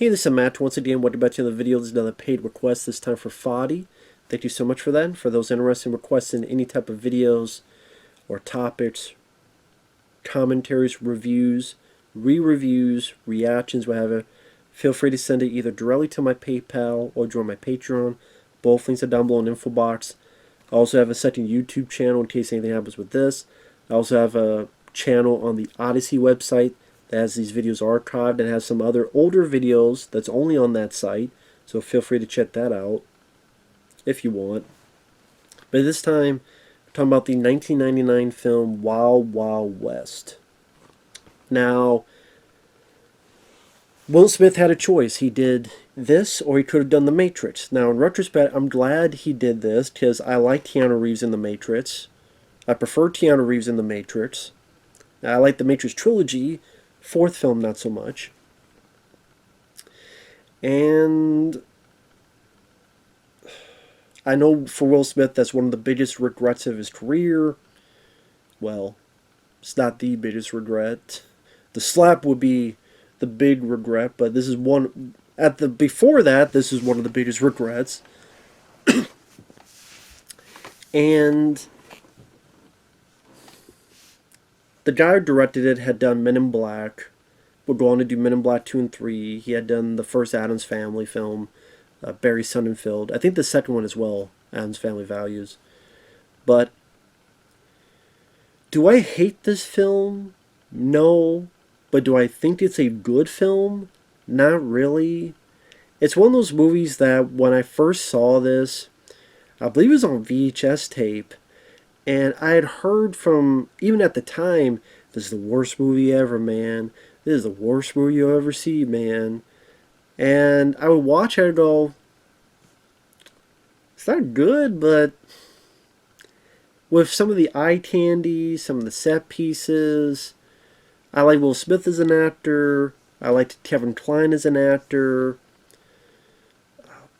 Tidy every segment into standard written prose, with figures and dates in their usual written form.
Hey, this is Matt. Once again, welcome back to the video. There's another paid request, this time for Fadi. Thank you so much for that. For those interested in requesting any type of videos or topics, commentaries, reviews, re-reviews, reactions, whatever, feel free to send it either directly to my PayPal or join my Patreon. Both links are down below in the info box. I also have a second YouTube channel in case anything happens with this. I also have a channel on the Odysee website that has these videos archived and has some other older videos that's only on that site. So feel free to check that out if you want. But this time, we're talking about the 1999 film Wild Wild West. Now, Will Smith had a choice. He did this or he could have done The Matrix. Now, in retrospect, I'm glad he did this because I like Keanu Reeves in The Matrix. I prefer Keanu Reeves in The Matrix. I like The Matrix trilogy. Fourth film, not so much. And I know for Will Smith, that's one of the biggest regrets of his career. Well, it's not the biggest regret. The slap would be the big regret, but this is one before that, this is one of the biggest regrets. And the guy who directed it had done Men in Black. Would go on to do Men in Black 2 and 3. He had done the first Addams Family film, Barry Sonnenfeld. I think the second one as well, Addams Family Values. But do I hate this film? No. But do I think it's a good film? Not really. It's one of those movies that when I first saw this, I believe it was on VHS tape, and I had heard from, even at the time, this is the worst movie ever, man. This is the worst movie you'll ever see, man. And I would watch it and go, it's not good, but with some of the eye candy, some of the set pieces, I like Will Smith as an actor. I liked Kevin Kline as an actor.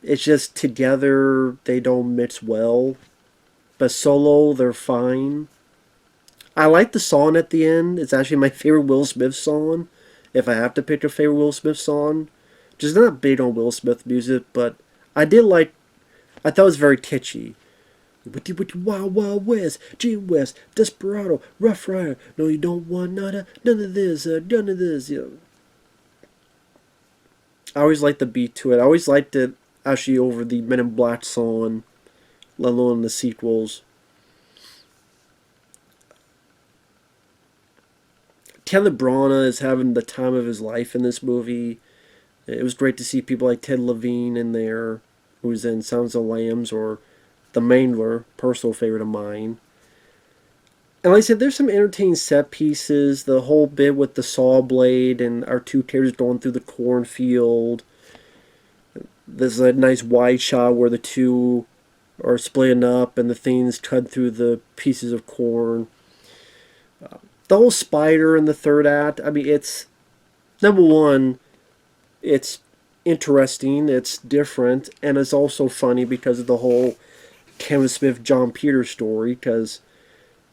It's just together, they don't mix well. But solo, they're fine. I like the song at the end. It's actually my favorite Will Smith song. If I have to pick a favorite Will Smith song. Just not big on Will Smith music, but I did like, I thought it was very kitschy. With the Wild Wild West, G West, Desperado, Rough Rider. No, you don't want none of this, none of this. You know. I always liked the beat to it. I always liked it actually over the Men in Black song, let alone the sequels. Kevin Branagh is having the time of his life in this movie. It was great to see people like Ted Levine in there, who's in Sounds of Lambs or The Mangler, personal favorite of mine. And like I said, there's some entertaining set pieces. The whole bit with the saw blade and our two characters going through the cornfield. There's a nice wide shot where the two are splitting up and the things cut through the pieces of corn. The whole spider in the third act, I mean, it's, number one, it's interesting, it's different, and it's also funny because of the whole Kevin Smith, John Peters story, because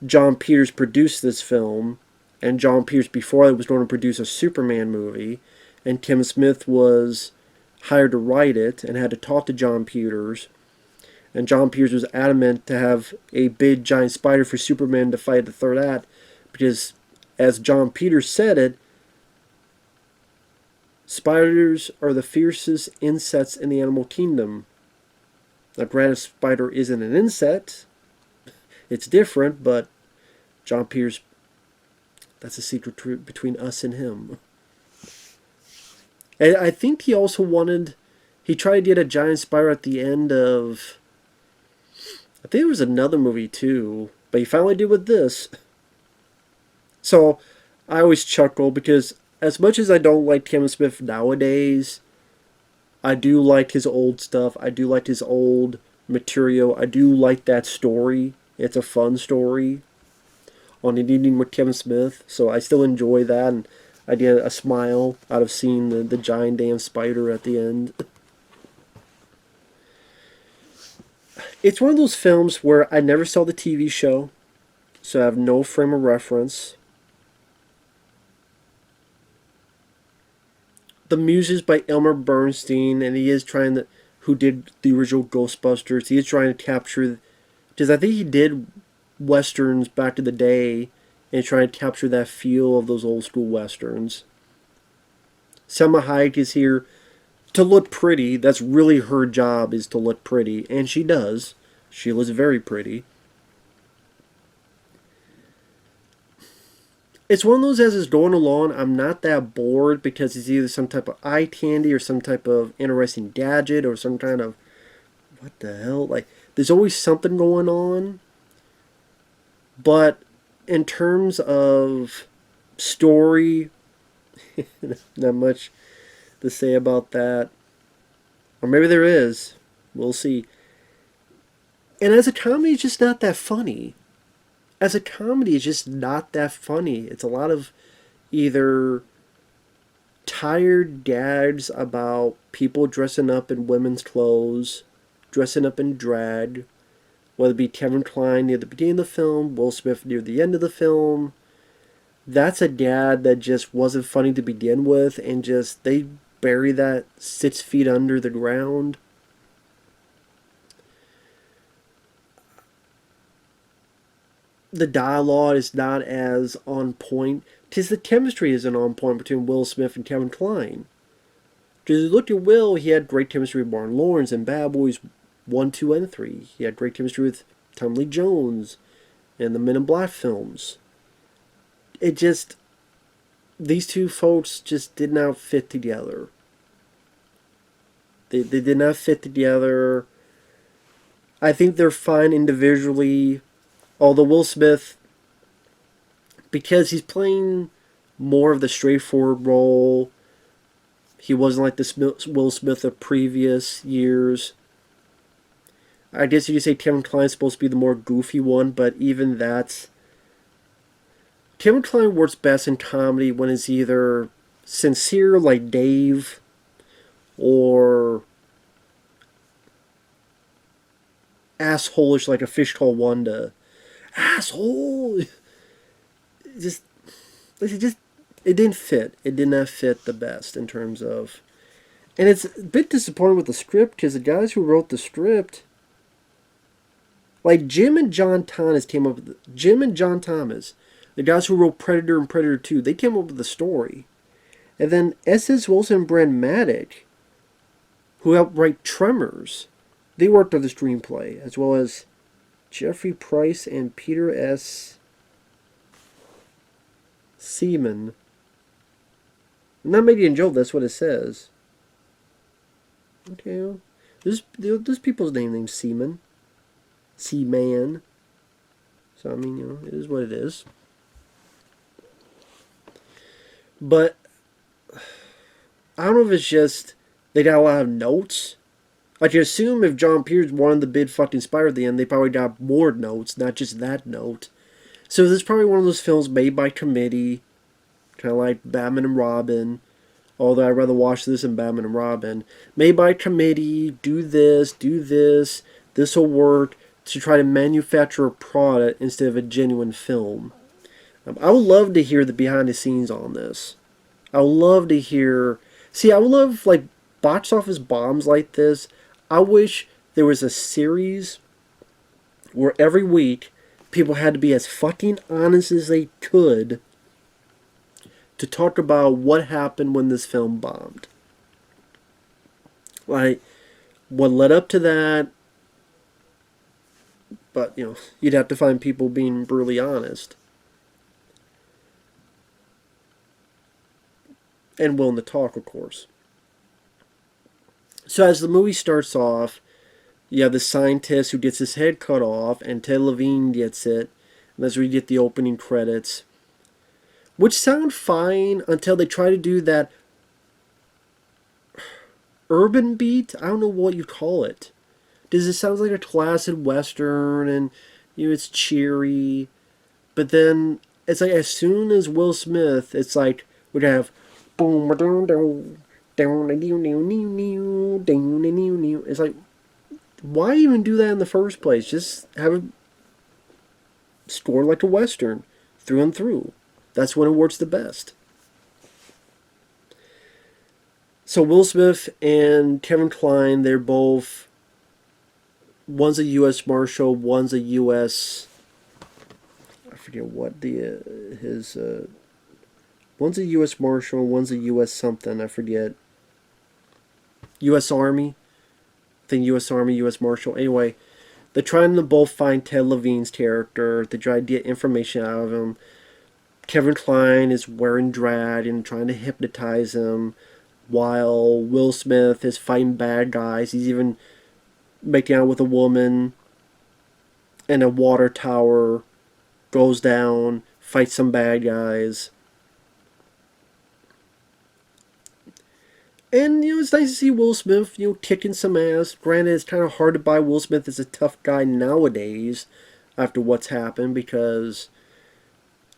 John Peters produced this film, and John Peters before that was going to produce a Superman movie, and Kevin Smith was hired to write it and had to talk to John Peters, and John Peters was adamant to have a big giant spider for Superman to fight the third act, because as John Peters said it, spiders are the fiercest insects in the animal kingdom. Now, granted, a spider isn't an insect. It's different, but John Peters, that's a secret between us and him. And I think he also wanted, he tried to get a giant spider at the end of, I think it was another movie too, but he finally did with this. So, I always chuckle because as much as I don't like Kevin Smith nowadays, I do like his old stuff. I do like his old material. I do like that story. It's a fun story on An Evening with Kevin Smith. So I still enjoy that. And I get a smile out of seeing the giant damn spider at the end. It's one of those films where I never saw the TV show. So I have no frame of reference. the music's by Elmer Bernstein, and he is trying to, who did the original Ghostbusters. He is trying to capture, because I think he did westerns back in the day, and trying to capture that feel of those old school westerns. Selma Hayek is here to look pretty. That's really her job, is to look pretty, and she does. She looks very pretty. It's one of those, as it's going along, I'm not that bored because it's either some type of eye candy or some type of interesting gadget or some kind of, what the hell? Like, there's always something going on. But in terms of story, not much to say about that. Or maybe there is. We'll see. And as a comedy, it's just not that funny. As a comedy, it's just not that funny. It's a lot of either tired gags about people dressing up in women's clothes, dressing up in drag, whether it be Kevin Kline near the beginning of the film, Will Smith near the end of the film. That's a gag that just wasn't funny to begin with, and just they bury that 6 feet under the ground. The dialogue is not as on point, because the chemistry isn't on point between Will Smith and Kevin Kline. Because you look at Will, he had great chemistry with Martin Lawrence in Bad Boys 1, 2, and 3. He had great chemistry with Tommy Lee Jones in the Men in Black films. It just, these two folks just did not fit together. They did not fit together. I think they're fine individually. Although Will Smith, because he's playing more of the straightforward role, he wasn't like the Will Smith of previous years. I guess you could say Kevin Kline's supposed to be the more goofy one, but even that's... Kevin Kline works best in comedy when it's either sincere like Dave, or assholeish like A Fish Called Wanda. Asshole! It didn't fit. It did not fit the best in terms of... And it's a bit disappointing with the script, because the guys who wrote the script... Like Jim and John Thomas came up with... Jim and John Thomas, the guys who wrote Predator and Predator 2, they came up with the story. And then S.S. Wilson and Brent Maddock, who helped write Tremors, they worked on the screenplay, as well as Jeffrey Price and Peter S. Seaman. I'm not making a joke, that's what it says. Okay, well, there's people's named Seaman. Seaman. So, I mean, it is what it is. But, I don't know if it's just they got a lot of notes. Like, you assume if John Pierce wanted the big fucking spider at the end, they probably got more notes, not just that note. So this is probably one of those films made by committee, kind of like Batman and Robin, although I'd rather watch this than Batman and Robin. Made by committee, do this will work, to try to manufacture a product instead of a genuine film. I would love to hear the behind the scenes on this. I would love to hear... See, I would love, like, box office bombs like this. I wish there was a series where every week people had to be as fucking honest as they could to talk about what happened when this film bombed. Like, what led up to that. But, you'd have to find people being brutally honest. And willing to talk, of course. So as the movie starts off, you have the scientist who gets his head cut off, and Ted Levine gets it. And that's where you get the opening credits. Which sound fine until they try to do that urban beat. I don't know what you call it. Because it sounds like a classic Western, and it's cheery. But then, it's like as soon as Will Smith, it's like, we'd have boom, it's like, why even do that in the first place? Just have it score like a Western, through and through. That's when it works the best. So Will Smith and Kevin Kline, they're both, one's a U.S. Marshal, one's a U.S. I forget what his one's a U.S. Marshal, one's a U.S. something. I forget. U.S. Army. I think U.S. Army, U.S. Marshal. Anyway, they're trying to both find Ted Levine's character. They try to get information out of him. Kevin Kline is wearing drag and trying to hypnotize him, while Will Smith is fighting bad guys. He's even making out with a woman, and a water tower goes down, fights some bad guys. And, it's nice to see Will Smith, kicking some ass. Granted, it's kind of hard to buy Will Smith as a tough guy nowadays after what's happened, because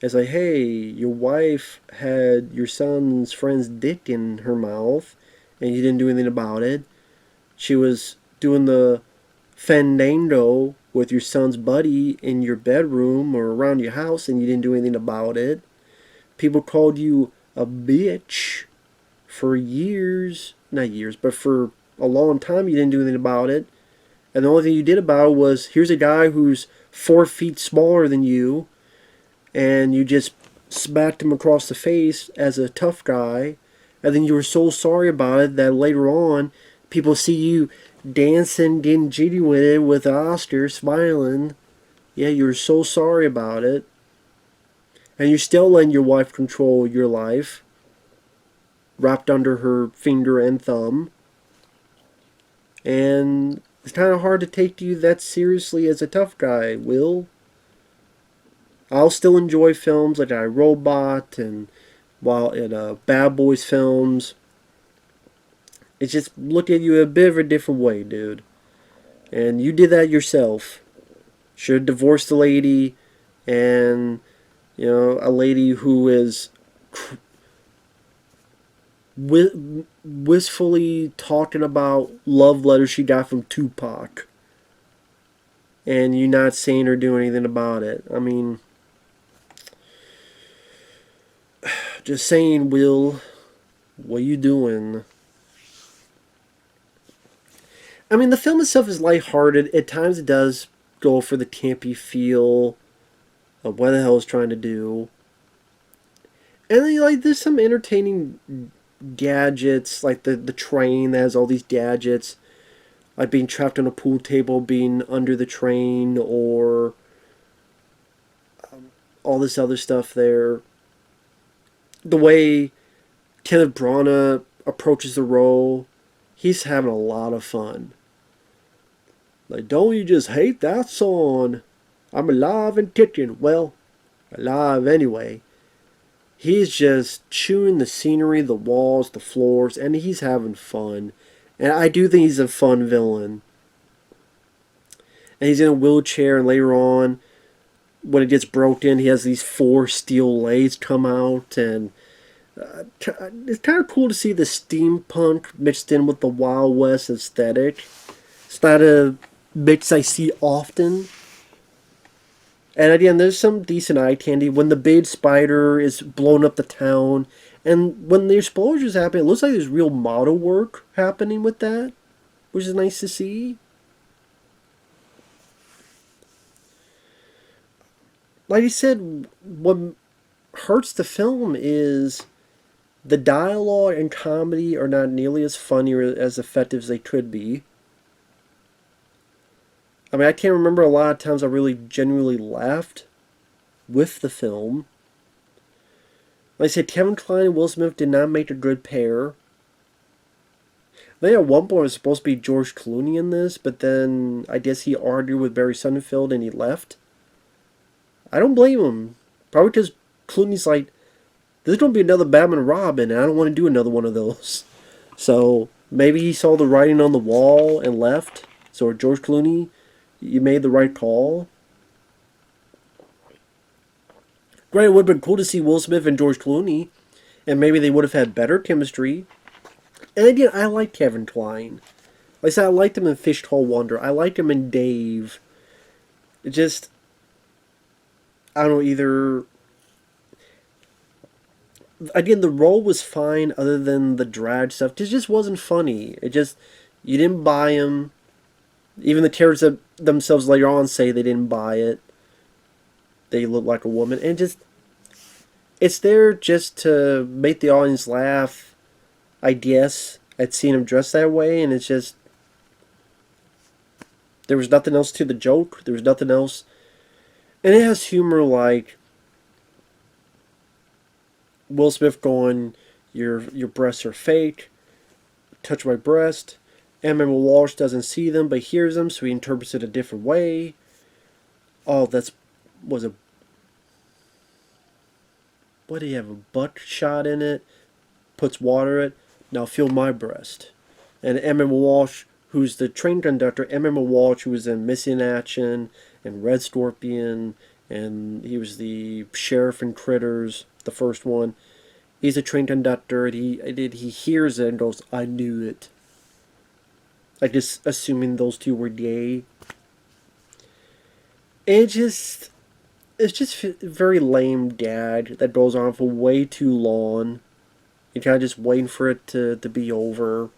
it's like, hey, your wife had your son's friend's dick in her mouth, and you didn't do anything about it. She was doing the fandango with your son's buddy in your bedroom or around your house, and you didn't do anything about it. People called you a bitch for years. Not years, but for a long time you didn't do anything about it. And the only thing you did about it was, here's a guy who's 4 feet smaller than you, and you just smacked him across the face as a tough guy. And then you were so sorry about it that later on, people see you dancing, getting jitty with it with Oscar, smiling. Yeah, you were so sorry about it. And you're still letting your wife control your life, wrapped under her finger and thumb. And it's kind of hard to take you that seriously as a tough guy, Will. I'll still enjoy films like I, Robot and Bad Boys films. It's just look at you a bit of a different way, dude. And you did that yourself. Should have divorced a lady, and a lady who is wistfully talking about love letters she got from Tupac, and you not saying or doing anything about it. I mean, just saying, Will, what you doing? I mean, the film itself is lighthearted. At times it does go for the campy feel of what the hell it's trying to do. And then, there's some entertaining gadgets, like the train that has all these gadgets, like being trapped on a pool table, being under the train, or all this other stuff there. The way Kenneth Branagh approaches the role, he's having a lot of fun. Like, don't you just hate that song? I'm alive and kicking. Well, alive anyway. He's just chewing the scenery, the walls, the floors, and he's having fun. And I do think he's a fun villain. And he's in a wheelchair, and later on, when it gets broken, he has these 4 steel legs come out, and it's kind of cool to see the steampunk mixed in with the Wild West aesthetic. It's not a mix I see often. And again, there's some decent eye candy when the big spider is blowing up the town, and when the explosions happen, it looks like there's real model work happening with that, which is nice to see. Like I said, what hurts the film is the dialogue and comedy are not nearly as funny or as effective as they could be. I mean, I can't remember a lot of times I really genuinely laughed with the film. Like I said, Kevin Kline and Will Smith did not make a good pair. I think at one point it was supposed to be George Clooney in this, but then I guess he argued with Barry Sonnenfeld and he left. I don't blame him. Probably because Clooney's like, there's going to be another Batman and Robin, and I don't want to do another one of those. So maybe he saw the writing on the wall and left. So George Clooney, you made the right call. Granted, it would have been cool to see Will Smith and George Clooney, and maybe they would have had better chemistry. And again, I like Kevin Kline. Like I said, I liked him in Fish Called Wonder. I liked him in Dave. It just, I don't know, either again, the role was fine other than the drag stuff. It just wasn't funny. It just, you didn't buy him. Even the characters themselves later on say they didn't buy it. They look like a woman. And just, it's there just to make the audience laugh, I guess, at seeing him dressed that way. And it's just, there was nothing else to the joke. There was nothing else. And it has humor like Will Smith going, your breasts are fake, touch my breast. Emma Walsh doesn't see them but hears them, so he interprets it a different way. Oh, was a, what do you have, a butt shot in it? Puts water in it. Now feel my breast. And Emma Walsh, who's the train conductor, Emma Walsh, who was in Missing Action and Red Scorpion, and he was the sheriff in Critters, the first one. He's a train conductor, and he hears it and goes, I knew it. Like, just assuming those two were gay. It's just very lame gag that goes on for way too long. You're kind of just waiting for it to be over.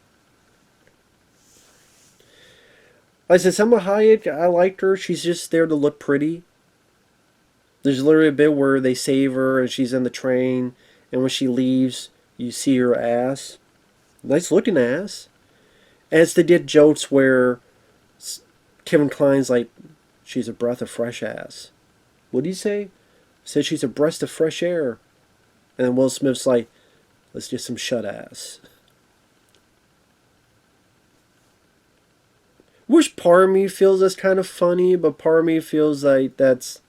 Like I said, Selma Hayek, I liked her. She's just there to look pretty. There's literally a bit where they save her and she's in the train, and when she leaves, you see her ass. Nice looking ass. And it's the did jokes where Kevin Kline's like, she's a breath of fresh ass. What did he say? He said she's a breath of fresh air. And then Will Smith's like, let's get some shut ass. Which part of me feels that's kind of funny, but part of me feels like that's...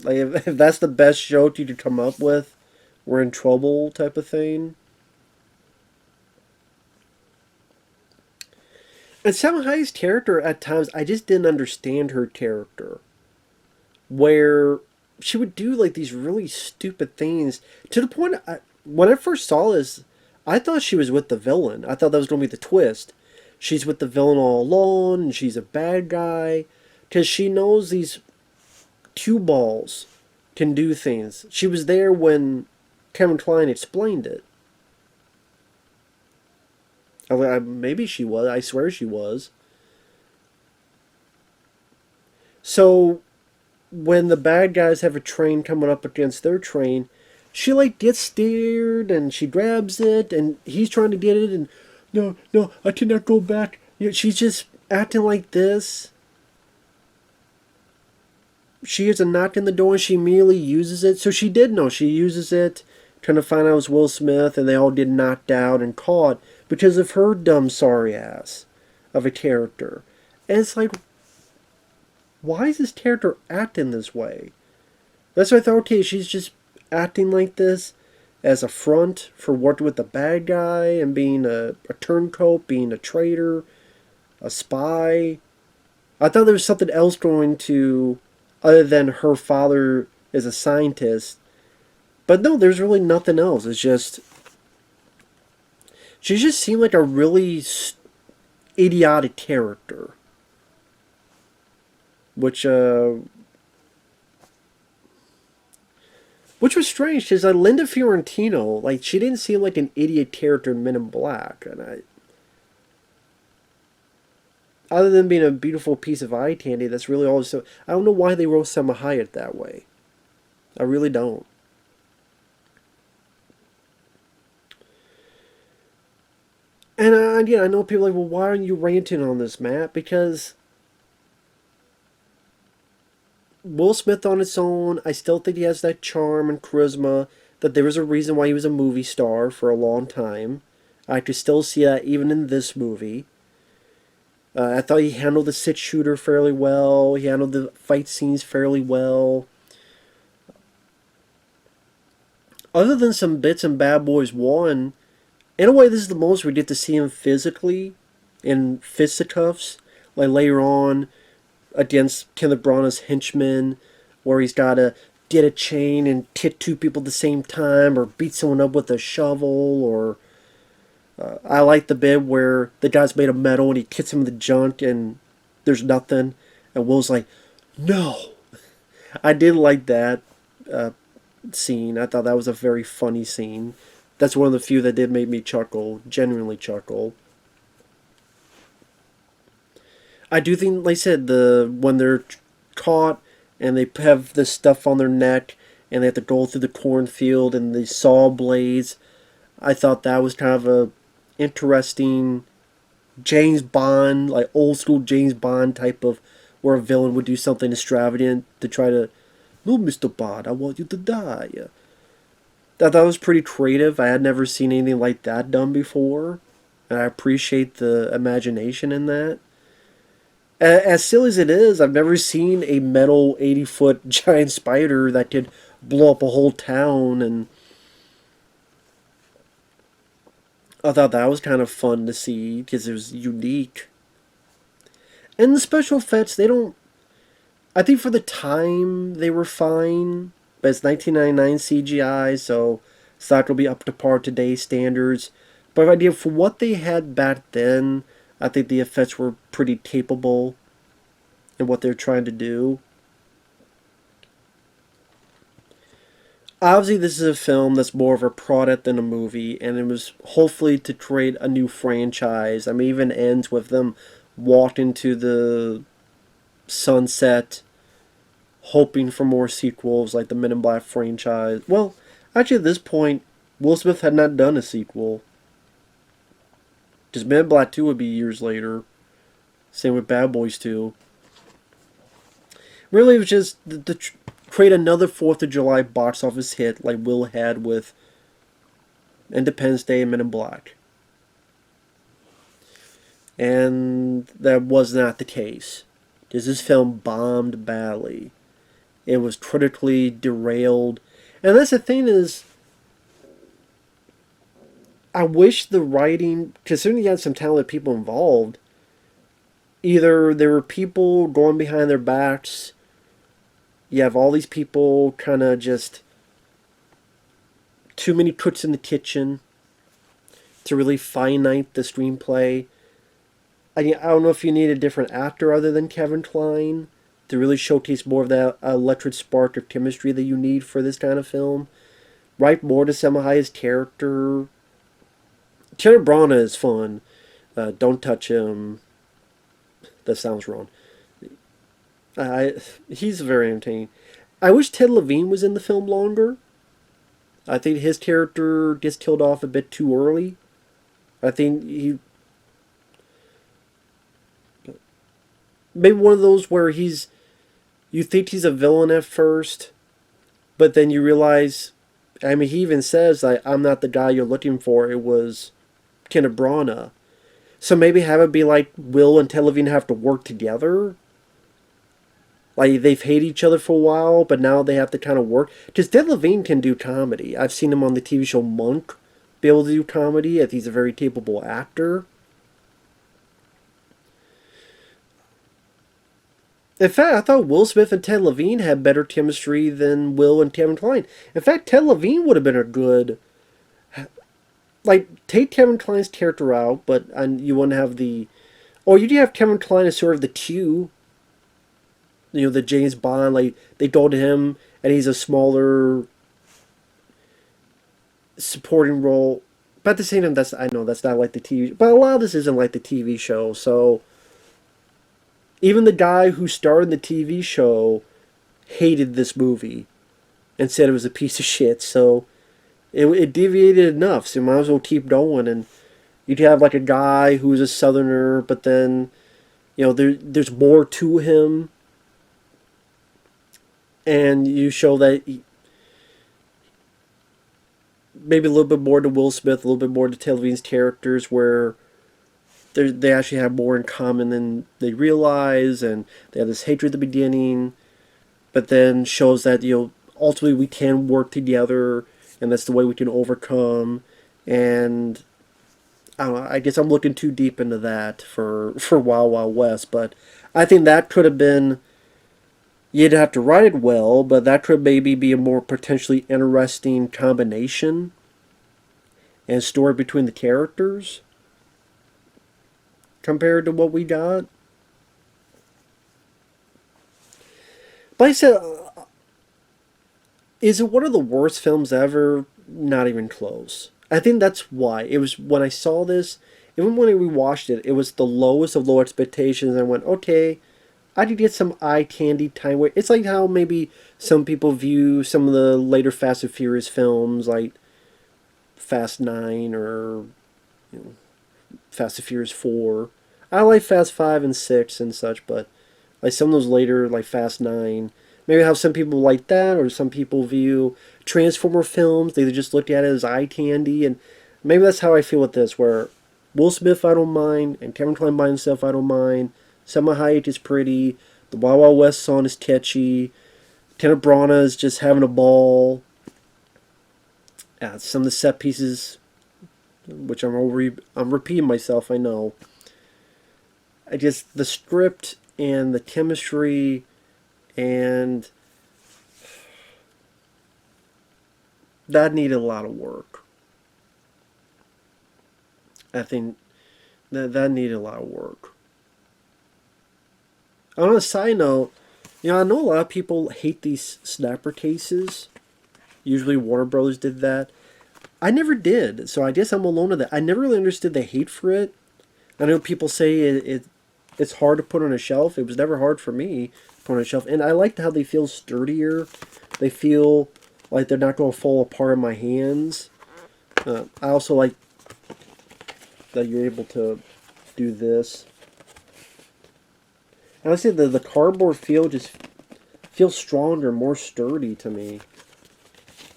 like, if that's the best joke you could come up with, we're in trouble type of thing. And Salma Hayek's character, at times, I just didn't understand her character. Where she would do, like, these really stupid things. To the point, when I first saw this, I thought she was with the villain. I thought that was going to be the twist. She's with the villain all alone, and she's a bad guy. Because she knows these cue balls can do things. She was there when Kevin Kline explained it. Maybe she was. I swear she was. So, when the bad guys have a train coming up against their train, she, like, gets scared, and she grabs it, and he's trying to get it, and, no, I cannot go back. She's just acting like this. She hears a knock in the door, and she immediately uses it. So she did know. She uses it, trying to find out it was Will Smith, and they all get knocked out and caught because of her dumb sorry ass of a character. And it's like, why is this character acting this way? That's why I thought, okay, she's just acting like this as a front for working with the bad guy and being a turncoat, being a traitor, a spy. I thought there was something else going to, other than her father is a scientist. But no, there's really nothing else. It's just, she just seemed like a really idiotic character. Which was strange, because Linda Fiorentino, like, she didn't seem like an idiot character in Men in Black. And other than being a beautiful piece of eye candy, that's really all. So I don't know why they wrote Selma Hayek that way. I really don't. And again, I know people are like, well, why aren't you ranting on this, Matt? Because Will Smith on its own, I still think he has that charm and charisma, that there was a reason why he was a movie star for a long time. I could still see that even in this movie. I thought he handled the six-shooter fairly well. He handled the fight scenes fairly well. Other than some bits in Bad Boys 1, in a way this is the most we get to see him physically in fisticuffs. Like later on against Kenneth Branagh's henchmen, where he's got to get a chain and hit two people at the same time, or beat someone up with a shovel, or... I like the bit where the guy's made of metal and he hits him in the junk and there's nothing. And Will's like, no! I did like that. scene. I thought that was a very funny scene. That's one of the few that did make me chuckle, genuinely chuckle. I do think, like I said, the when they're caught and they have this stuff on their neck and they have to go through the cornfield and the saw blades. I thought that was kind of a interesting James Bond, like old school James Bond type of where a villain would do something extravagant to try to, no, Mr. Bond, I want you to die. That was pretty creative. I had never seen anything like that done before, and I appreciate the imagination in that. As silly as it is, I've never seen a metal 80-foot giant spider that could blow up a whole town, and I thought that was kind of fun to see because it was unique. And the special effects, they don't. I think for the time they were fine, but it's 1999 CGI, so it's not going to be up to par today's standards. But idea for what they had back then, I think the effects were pretty capable in what they're trying to do. Obviously, this is a film that's more of a product than a movie, and it was hopefully to create a new franchise. I mean, it even ends with them walking to the sunset, hoping for more sequels like the Men in Black franchise. Well, actually, at this point, Will Smith had not done a sequel. Because Men in Black 2 would be years later. Same with Bad Boys 2. Really, it was just to create another 4th of July box office hit like Will had with Independence Day and Men in Black. And that was not the case. Because this film bombed badly. It was critically derailed. And that's the thing is, I wish the writing, considering you had some talented people involved, either there were people going behind their backs, you have all these people kind of just too many cooks in the kitchen to really finite the screenplay. I don't know if you need a different actor other than Kevin Kline to really showcase more of that electric spark of chemistry that you need for this kind of film. Write more to Selma Hayek's character. Kenneth Branagh is fun. Don't touch him. That sounds wrong. He's very entertaining. I wish Ted Levine was in the film longer. I think his character gets killed off a bit too early. I think he maybe one of those where you think he's a villain at first, but then you realize, I mean, he even says, I'm not the guy you're looking for. It was Kenneth Branagh. So maybe have it be like Will and Ted Levine have to work together. Like, they've hated each other for a while, but now they have to kind of work. Because Ted Levine can do comedy. I've seen him on the TV show Monk be able to do comedy, as he's a very capable actor. In fact, I thought Will Smith and Ted Levine had better chemistry than Will and Kevin Kline. In fact, Ted Levine would have been a good... Like, take Kevin Kline's character out, but you wouldn't have the... Or you do have Kevin Kline as sort of the Q. You know, the James Bond, like, they go to him, and he's a smaller supporting role. But at the same time, I know that's not like the TV... But a lot of this isn't like the TV show, so... Even the guy who starred in the TV show hated this movie and said it was a piece of shit, so it deviated enough, so you might as well keep going. And you'd have like a guy who's a southerner, but then, you know, there's more to him, and you show that maybe a little bit more to Will Smith, a little bit more to Ted Levine's characters, where they actually have more in common than they realize, and they have this hatred at the beginning, but then shows that, you know, ultimately we can work together, and that's the way we can overcome. And I don't know, I guess I'm looking too deep into that for Wild Wild West, but I think that could have been, you'd have to write it well, but that could maybe be a more potentially interesting combination and story between the characters compared to what we got. But like I said, Is it one of the worst films ever? Not even close. I think that's why. It was when I saw this, even when I rewatched it, it was the lowest of low expectations. I went, okay, I did get some eye candy time. It's like how maybe some people view some of the later Fast and Furious films, like Fast 9 or you know, Fast and Furious 4. I like Fast 5 and 6 and such, but like some of those later, like Fast 9, maybe how some people like that, or some people view Transformer films, they just looked at it as eye candy, and maybe that's how I feel with this, where Will Smith I don't mind, and Kevin Kline by himself I don't mind, Selma Hayek is pretty, the Wild Wild West song is catchy, Kenneth Branagh is just having a ball, some of the set pieces, which I'm repeating myself, I know. I just, the script and the chemistry and that needed a lot of work. I think that needed a lot of work. On a side note, I know a lot of people hate these snapper cases. Usually Warner Brothers did that. I never did, so I guess I'm alone in that. I never really understood the hate for it. I know people say it's hard to put on a shelf. It was never hard for me to put on a shelf. And I like how they feel sturdier. They feel like they're not going to fall apart in my hands. I also like that you're able to do this. And I say the cardboard feel just feels stronger, more sturdy to me.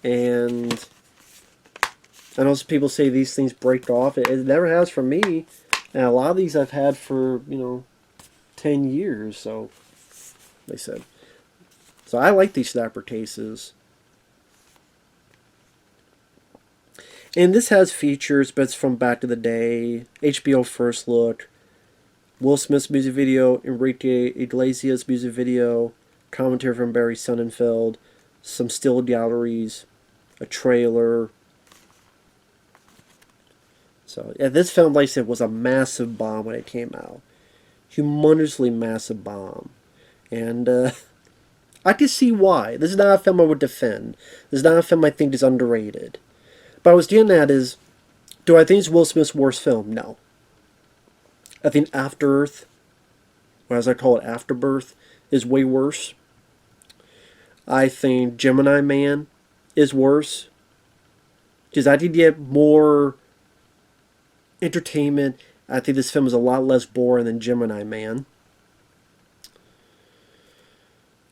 And I know some people say these things break off. It never has for me. And a lot of these I've had for, 10 years, so they said. So I like these snapper cases. And this has features, but it's from back to the day. HBO First Look, Will Smith's music video, Enrique Iglesias' music video, commentary from Barry Sonnenfeld, some still galleries, a trailer. So, yeah, this film, like I said, was a massive bomb when it came out. Humongously massive bomb. And I can see why. This is not a film I would defend. This is not a film I think is underrated. But what I was getting at is, do I think it's Will Smith's worst film? No. I think After Earth, or as I call it, Afterbirth, is way worse. I think Gemini Man is worse. Because I did get more entertainment. I think this film is a lot less boring than Gemini Man.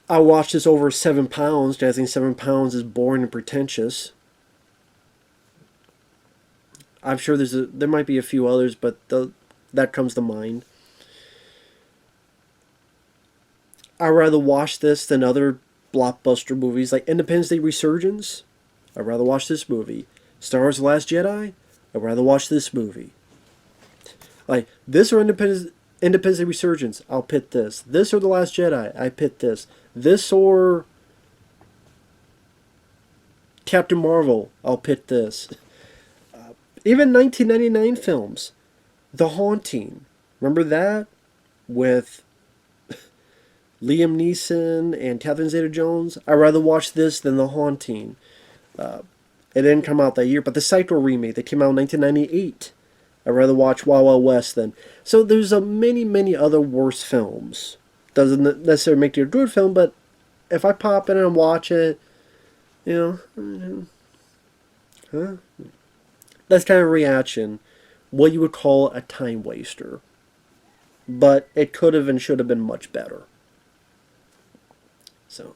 I watched this over 7 pounds, because I think 7 pounds is boring and pretentious. I'm sure there might be a few others, but that comes to mind. I'd rather watch this than other blockbuster movies like Independence Day Resurgence. I'd rather watch this movie. Star Wars The Last Jedi. I'd rather watch this movie. Like, this or Independence Day Resurgence, I'll pit this. This or The Last Jedi, I pit this. This or Captain Marvel, I'll pit this. Even 1999 films. The Haunting. Remember that? With Liam Neeson and Catherine Zeta-Jones. I'd rather watch this than The Haunting. It didn't come out that year, but the Psycho remake that came out in 1998. I'd rather watch Wild Wild West then. So there's many, many other worse films. Doesn't necessarily make it a good film, but if I pop in and watch it, that's kind of reaction. What you would call a time waster. But it could have and should have been much better. So,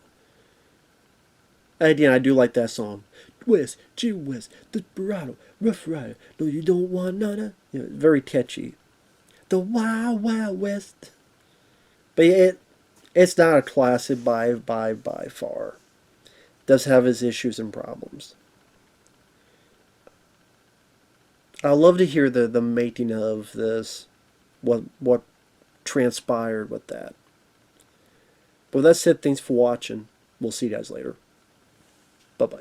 again, I do like that song. West, G West, Desperado, Rough Rider. No, you don't want none. Very catchy. The Wild Wild West. But yeah, it's not a classic by far. It does have its issues and problems. I'd love to hear the making of this. What transpired with that. But with that said, thanks for watching. We'll see you guys later. Bye-bye.